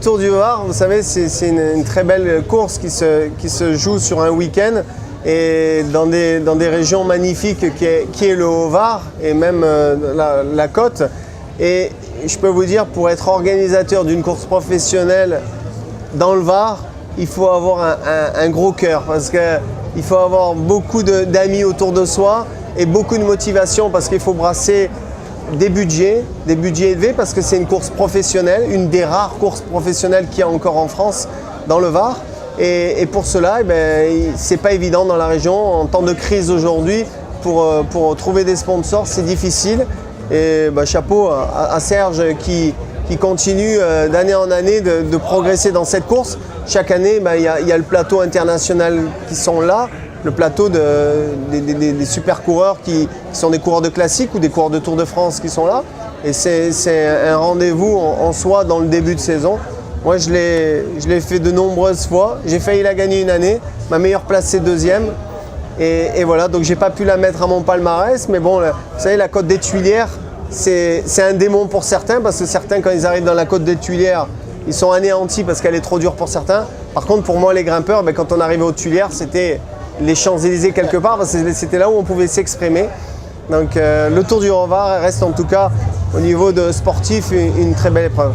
Tour du Var, vous savez, c'est une très belle course qui se joue sur un week-end et dans des régions magnifiques qui est le Haut-Var et même la côte. Et je peux vous dire, pour être organisateur d'une course professionnelle dans le Var, il faut avoir un gros cœur parce qu'il faut avoir beaucoup d'amis autour de soi et beaucoup de motivation parce qu'il faut brasser des budgets élevés parce que c'est une course professionnelle, une des rares courses professionnelles qu'il y a encore en France dans le Var. Et pour cela, c'est pas évident dans la région. En temps de crise aujourd'hui, pour trouver des sponsors, c'est difficile. Et chapeau à Serge qui continue d'année en année de progresser dans cette course. Chaque année, il y a le plateau international qui sont là, le plateau des super coureurs qui sont des coureurs de classique ou des coureurs de Tour de France qui sont là. Et c'est un rendez-vous en soi dans le début de saison. Moi, je l'ai fait de nombreuses fois. J'ai failli la gagner une année. Ma meilleure place, c'est deuxième. Et voilà, donc j'ai pas pu la mettre à mon palmarès. Mais bon, vous savez, la côte des Tuilières, c'est un démon pour certains. Parce que certains, quand ils arrivent dans la côte des Tuilières, ils sont anéantis parce qu'elle est trop dure pour certains. Par contre, pour moi, les grimpeurs, quand on arrivait aux Tuilières, c'était les Champs-Élysées quelque part. Parce que c'était là où on pouvait s'exprimer. Donc le Tour du Var reste en tout cas, au niveau de sportif, une très belle épreuve.